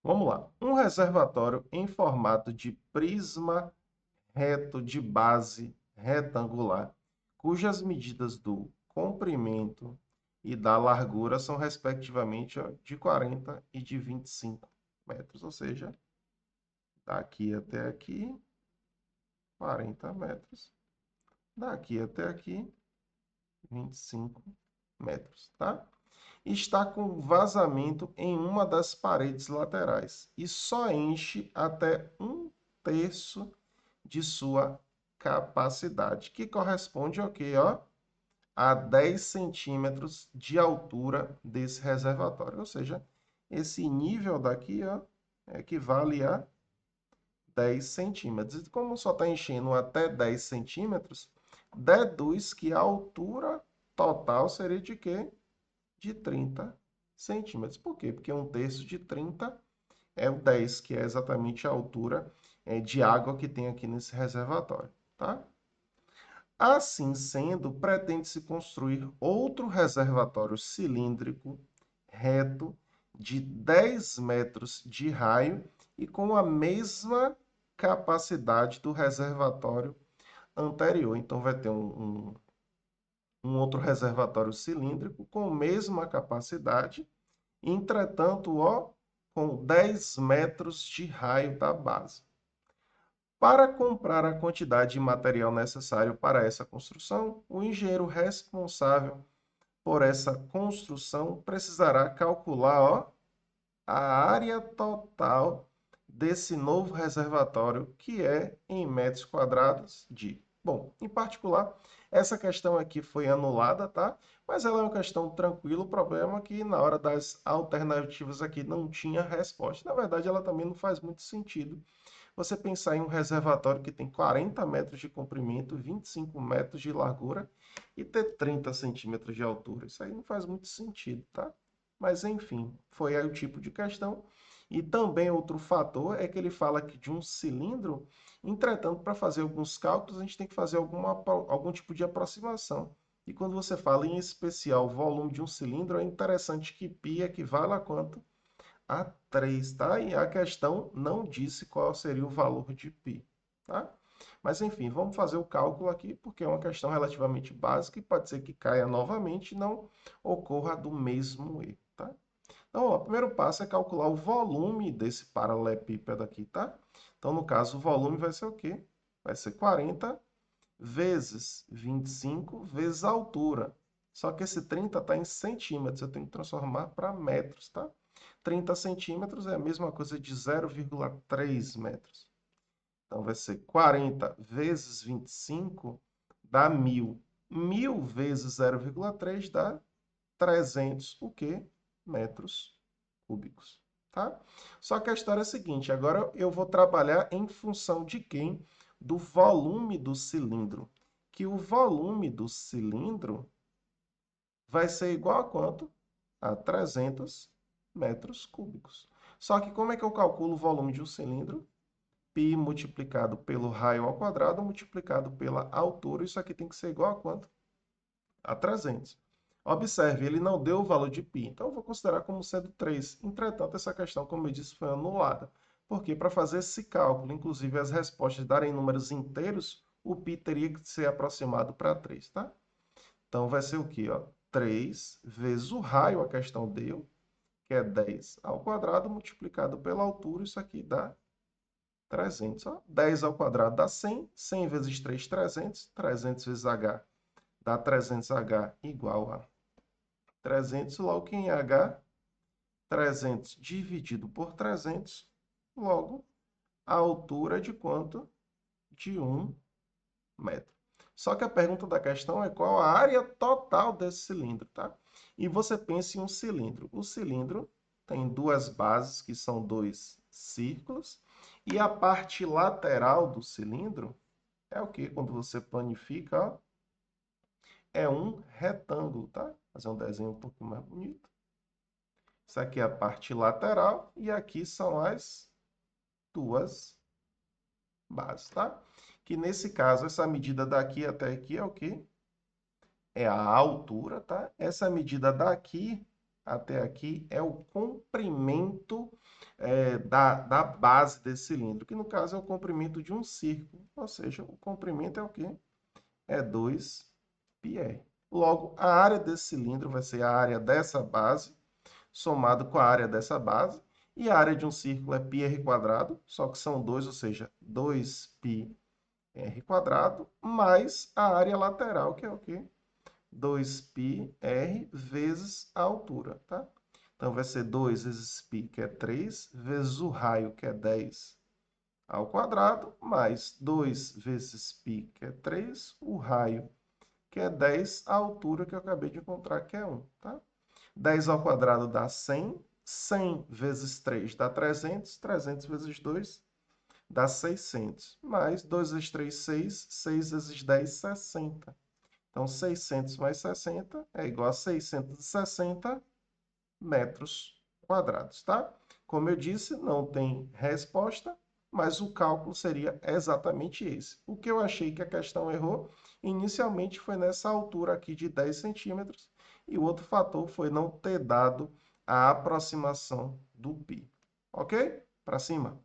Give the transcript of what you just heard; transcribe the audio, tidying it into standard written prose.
Vamos lá. Um reservatório em formato de prisma reto de base retangular, cujas medidas do comprimento e da largura são, respectivamente, ó, de 40 e de 25 metros. Ou seja, daqui até aqui, 40 metros. Daqui até aqui, 25 metros, tá? Está com vazamento em uma das paredes laterais e só enche até um terço de sua capacidade, que corresponde ao quê, ó? A 10 centímetros de altura desse reservatório. Ou seja, esse nível daqui, ó, equivale a 10 centímetros. E como só está enchendo até 10 centímetros, deduz que a altura total seria de quê? De 30 centímetros. Por quê? Porque um terço de 30 é o 10, que é exatamente a altura de água que tem aqui nesse reservatório, tá? Assim sendo, pretende-se construir outro reservatório cilíndrico reto de 10 metros de raio e com a mesma capacidade do reservatório anterior. Então, vai ter um outro reservatório cilíndrico com a mesma capacidade, entretanto, ó, com 10 metros de raio da base. Para comprar a quantidade de material necessário para essa construção, o engenheiro responsável por essa construção precisará calcular, ó, a área total desse novo reservatório, que é em metros quadrados de. Bom, em particular, essa questão aqui foi anulada, tá? Mas ela é uma questão tranquila. O problema é que na hora das alternativas aqui não tinha resposta. Na verdade, ela também não faz muito sentido você pensar em um reservatório que tem 40 metros de comprimento, 25 metros de largura e ter 30 centímetros de altura. Isso aí não faz muito sentido, tá? Mas, enfim, foi aí o tipo de questão. E também outro fator é que ele fala que de um cilindro, entretanto, para fazer alguns cálculos, a gente tem que fazer algum tipo de aproximação. E quando você fala em especial volume de um cilindro, é interessante que π equivale a quanto? A 3, tá? E a questão não disse qual seria o valor de π, tá? Mas enfim, vamos fazer o cálculo aqui, porque é uma questão relativamente básica e pode ser que caia novamente e não ocorra do mesmo erro, tá? Então, ó, o primeiro passo é calcular o volume desse paralelepípedo aqui, tá? Então, no caso, o volume vai ser o quê? Vai ser 40 vezes 25 vezes a altura. Só que esse 30 está em centímetros, eu tenho que transformar para metros, tá? 30 centímetros é a mesma coisa de 0,3 metros. Então, vai ser 40 vezes 25 dá 1.000. 1.000 vezes 0,3 dá 300, o quê? Metros cúbicos, tá? Só que a história é a seguinte, agora eu vou trabalhar em função de quem? Do volume do cilindro. Que o volume do cilindro vai ser igual a quanto? A 300 metros cúbicos. Só que como é que eu calculo o volume de um cilindro? Π multiplicado pelo raio ao quadrado multiplicado pela altura. Isso aqui tem que ser igual a quanto? A 300. Observe, ele não deu o valor de π, então eu vou considerar como sendo 3. Entretanto, essa questão, como eu disse, foi anulada. Porque para fazer esse cálculo, inclusive as respostas darem números inteiros, o π teria que ser aproximado para 3, tá? Então vai ser o quê? Ó? 3 vezes o raio, a questão deu, que é 10 ao quadrado, multiplicado pela altura, isso aqui dá 300. Ó. 10 ao quadrado dá 100, 100 vezes 3, 300, 300 vezes h dá 300h igual a 300, logo que em h, 300 dividido por 300, logo a altura é de quanto? De 1 metro. Só que a pergunta da questão é qual a área total desse cilindro, tá? E você pensa em um cilindro. O cilindro tem duas bases, que são dois círculos, e a parte lateral do cilindro é o que? Quando você planifica, ó, é um retângulo, tá? Vou fazer um desenho um pouquinho mais bonito. Isso aqui é a parte lateral e aqui são as duas bases, tá? Que nesse caso, essa medida daqui até aqui é o quê? É a altura, tá? Essa medida daqui até aqui é o comprimento da base desse cilindro, que no caso é o comprimento de um círculo, ou seja, o comprimento é o quê? É 2πr. Logo, a área desse cilindro vai ser a área dessa base, somado com a área dessa base, e a área de um círculo é πr quadrado, só que são 2, ou seja, 2πr quadrado, mais a área lateral, que é o quê? 2πr vezes a altura, tá? Então, vai ser 2 vezes π, que é 3, vezes o raio, que é 10 ao quadrado, mais 2 vezes π, que é 3, o raio, que é 10, a altura que eu acabei de encontrar, que é 1, tá? 10 ao quadrado dá 100, 100 vezes 3 dá 300, 300 vezes 2 dá 600, mais 2 vezes 3, 6, 6 vezes 10, 60. Então, 600 mais 60 é igual a 660 metros quadrados, tá? Como eu disse, não tem resposta, mas o cálculo seria exatamente esse. O que eu achei que a questão errou, inicialmente foi nessa altura aqui de 10 centímetros, e o outro fator foi não ter dado a aproximação do π. Ok? Para cima.